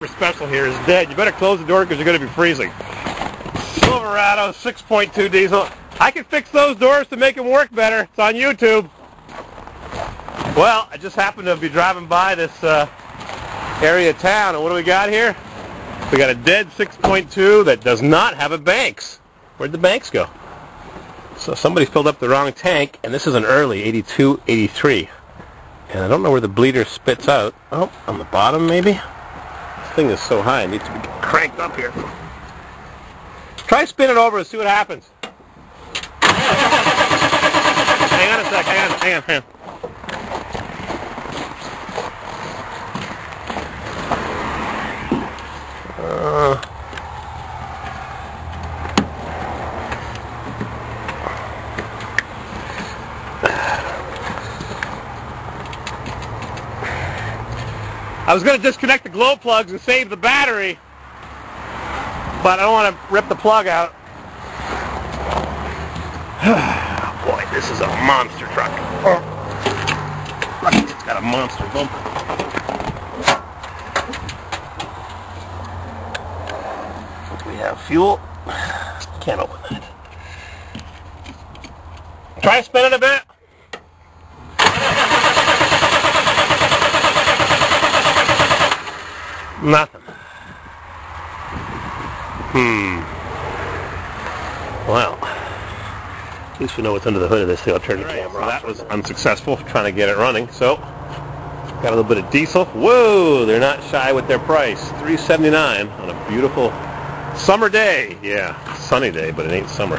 super special here is dead. You better close the door because you're going to be freezing. Silverado 6.2 diesel. I can fix those doors to make them work better. It's on YouTube. Well, I just happened to be driving by this area of town, and what do we got here? We got a dead 6.2 that does not have a banks. Where'd the banks go? So somebody filled up the wrong tank, and this is an early 82, 83. And I don't know where the bleeder spits out. Oh, on the bottom maybe? This thing is so high, it needs to be cranked up here. Try spin it over and see what happens. Hang on a sec, hang on. I was going to disconnect the glow plugs and save the battery, but I don't want to rip the plug out. Boy, this is a monster truck. Lucky it's got a monster bumper. We have fuel. Can't open that. Try spinning a bit. Nothing. Well, at least we know what's under the hood of this thing. I'll turn the camera off. That was unsuccessful, trying to get it running. So, got a little bit of diesel. Whoa, they're not shy with their price. $3.79 on a beautiful summer day. Yeah, sunny day, but it ain't summer.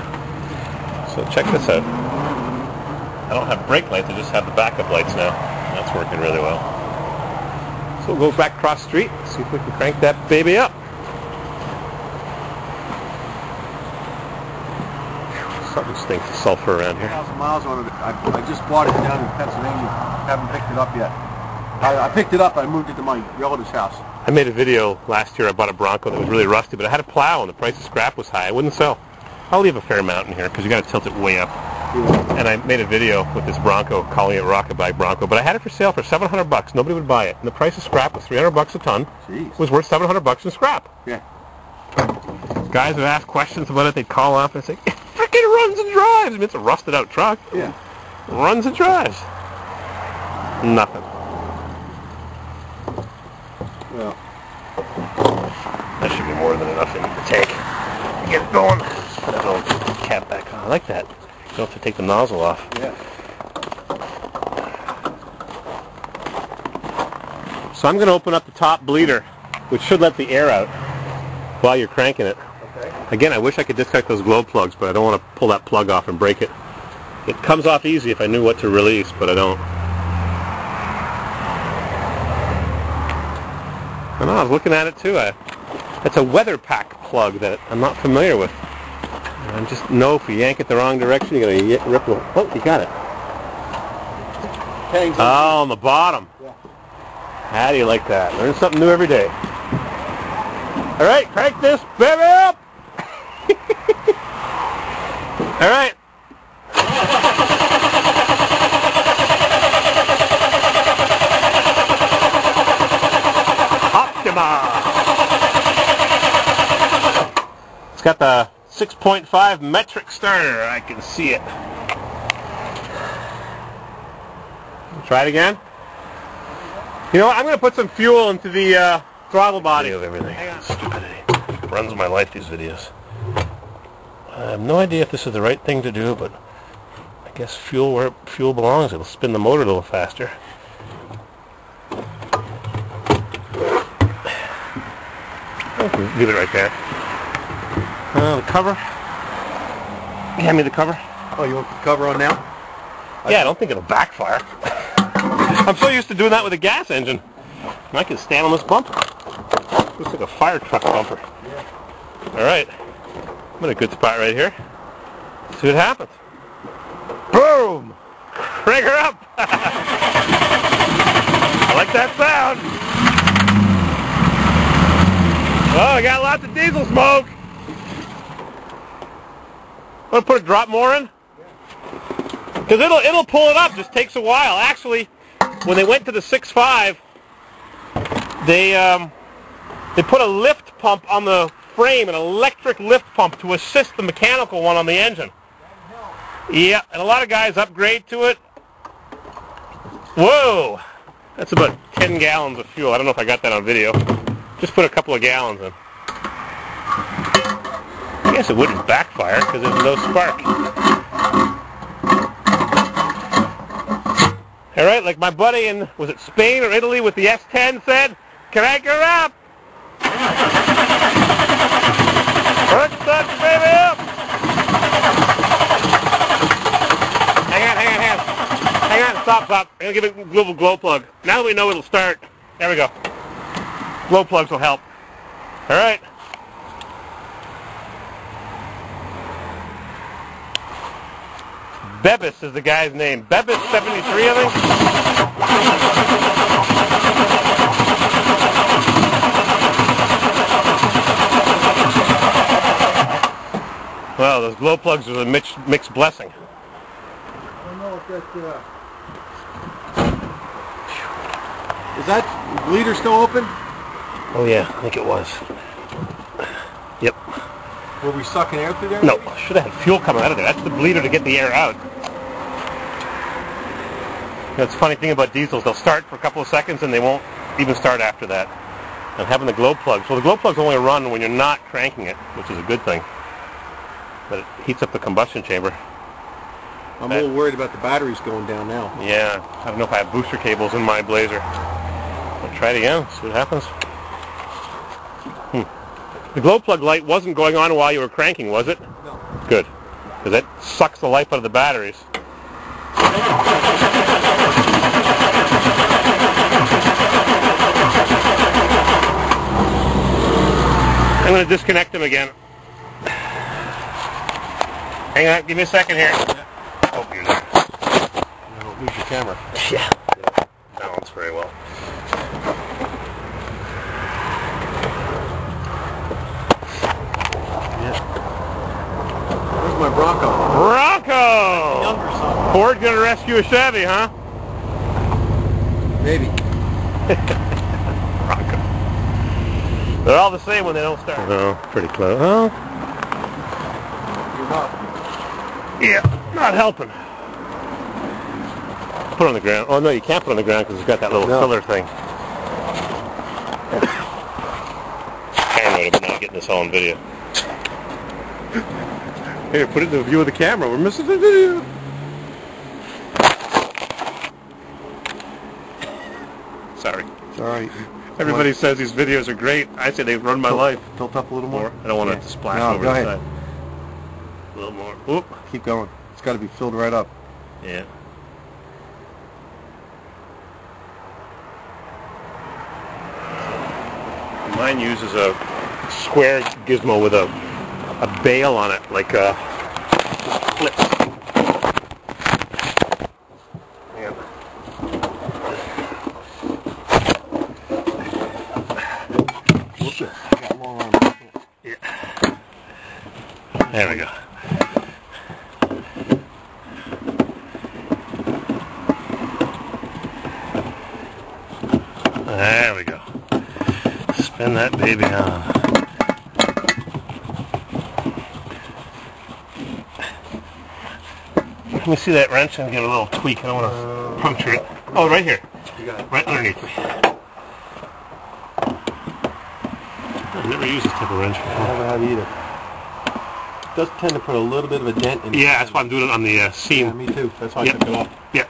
So check this out. I don't have brake lights, I just have the backup lights now. That's working really well. So we'll go back across the street, see if we can crank that baby up. Something stinks of sulfur around here. 1,000 miles on it. I just bought it down in Pennsylvania. Haven't picked it up yet. I picked it up. I moved it to my relative's house. I made a video last year. I bought a Bronco that was really rusty, but I had a plow and the price of scrap was high. I wouldn't sell. I'll leave a fair amount in here because you got to tilt it way up. Yeah. And I made a video with this Bronco, calling it Rockabye Bronco, but I had it for sale for $700. Nobody would buy it, and the price of scrap was $300 a ton. Jeez. It was worth $700 in scrap. Yeah. Guys would ask questions about it. They'd call off and say, "It freaking runs and drives." I mean, it's a rusted-out truck. Yeah. It runs and drives. Nothing. Well, that should be more than enough in the tank. Get it going. Put that little cap back on. I like that. You don't have to take the nozzle off. Yeah. So I'm going to open up the top bleeder, which should let the air out while you're cranking it. Okay. Again, I wish I could disconnect those glow plugs, but I don't want to pull that plug off and break it. It comes off easy if I knew what to release, but I don't. I know, I was looking at it too. It's a weather pack plug that I'm not familiar with. I just know if you yank it the wrong direction, you're going to rip it. Oh, you got it. Oh, on the bottom. Yeah. How do you like that? Learn something new every day. All right, crank this baby up. All right. Optima. It's got the 6.5 metric starter. I can see it. Try it again. You know what? I'm going to put some fuel into the throttle body of everything. Stupidity. Runs my life, these videos. I have no idea if this is the right thing to do, but I guess fuel where fuel belongs. It'll spin the motor a little faster. Leave it right there. The cover. Hand me the cover. Oh, you want the cover on now? Yeah, I don't think it'll backfire. I'm so used to doing that with a gas engine. I can stand on this bumper. Looks like a fire truck bumper. Yeah. All right. I'm in a good spot right here. See what happens. Boom! Crank her up! I like that sound. Oh, I got lots of diesel smoke. Want to put a drop more in? Because it'll pull it up. Just takes a while. Actually, when they went to the 6.5, they They put a lift pump on the frame, an electric lift pump to assist the mechanical one on the engine. Yeah, and a lot of guys upgrade to it. Whoa! That's about 10 gallons of fuel. I don't know if I got that on video. Just put a couple of gallons in. I guess it wouldn't backfire because there's no spark. Alright, like my buddy in, was it Spain or Italy with the S10 said, crank her up! Crank that baby up! Hang on, stop. I'm going to give it a little glow plug. Now that we know it'll start, there we go. Glow plugs will help. Alright. Bebis is the guy's name. Bebis 73, I think. Well, those glow plugs are a mixed blessing. I don't know if that's, is that bleeder still open? Oh yeah, I think it was. Yep. Were we sucking air through there? No, should have had fuel coming out of there. That's the bleeder to get the air out. That's the funny thing about diesels. They'll start for a couple of seconds and they won't even start after that. And having the glow plugs, well, the glow plugs only run when you're not cranking it, which is a good thing. But it heats up the combustion chamber. I'm a little worried about the batteries going down now. Yeah, I don't know if I have booster cables in my Blazer. I'll try it again, see what happens. The glow plug light wasn't going on while you were cranking, was it? No. Good, because that sucks the life out of the batteries. I'm going to disconnect them again. Hang on, give me a second here. Oh, you're there. You don't lose your camera. Yeah. Balance very well. Where's my Bronco? Bronco! Younger son. Ford gonna rescue a Chevy, huh? Maybe. Bronco. They're all the same when they don't start. No, pretty close. Oh. You're not. Yeah, not helping. Put it on the ground. Oh no, you can't put it on the ground because it's got that little filler thing. Paranoid about not getting this all on video. Here, put it in the view of the camera. We're missing the video. Sorry. It's alright. Everybody says these videos are great. I say they've run my life. Tilt up a little more. I don't want it to splash over go the ahead. side. A little more. Whoop. Keep going. It's got to be filled right up. Yeah. Mine uses a square gizmo with a bail on it, like clips. Yeah. Whoops. I got long arms. Yeah. There we go. There we go. Spin that baby on. Let me see that wrench and give it a little tweak. I don't want to puncture it. Oh, right here. You got it. Right underneath me. I've never used this type of wrench before. I haven't had either. It does tend to put a little bit of a dent in it. Yeah, that's why I'm doing it on the seam. Yeah, me too. That's why Yep. I took it off. Yeah.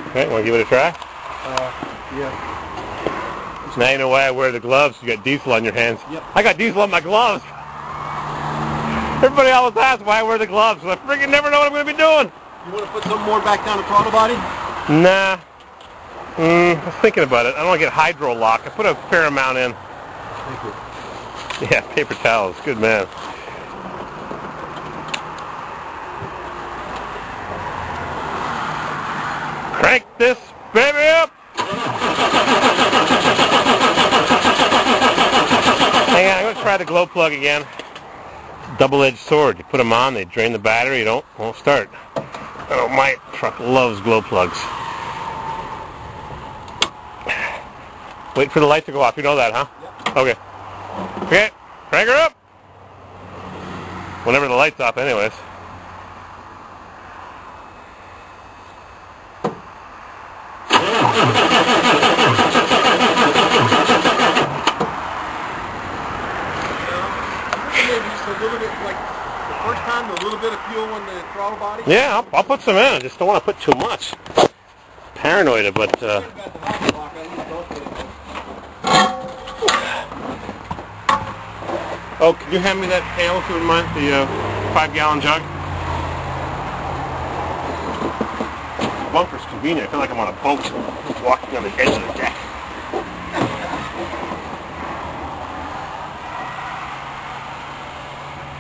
Okay, want to give it a try? Yeah. Now you know why I wear the gloves. You got diesel on your hands. Yep. I got diesel on my gloves. Everybody always asks why I wear the gloves. I freaking never know what I'm going to be doing. You want to put some more back down the throttle body? Nah. I was thinking about it. I don't want to get hydro lock. I put a fair amount in. Thank you. Yeah, paper towels. Good man. Crank this baby up. Hang on, I'm going to try the glow plug again. Double-edged sword. You put them on, they drain the battery, won't start. Oh, my truck loves glow plugs. Wait for the light to go off. You know that, huh? Yep. Okay. Okay. Crank her up. Whenever the light's off, anyways. Maybe just a little bit, like the first time, a little bit of fuel on the throttle body. Yeah, I'll put some in. I just don't want to put too much. Paranoid, but oh, can you hand me that pail if you wouldn't mind? The 5-gallon jug. Bunker's convenient. I feel like I'm on a boat, walking on the edge of the deck.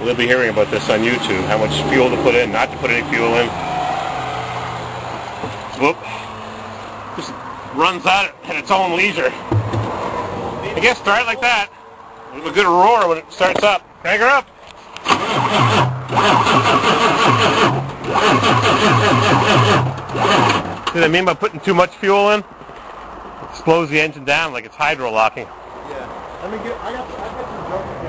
We'll be hearing about this on YouTube, how much fuel to put in, not to put any fuel in. Whoop. Just runs out at its own leisure. I guess start it like that. With a good roar when it starts up. Crank her up. See what I mean by putting too much fuel in? It slows the engine down like it's hydro locking. Yeah. I got some junk.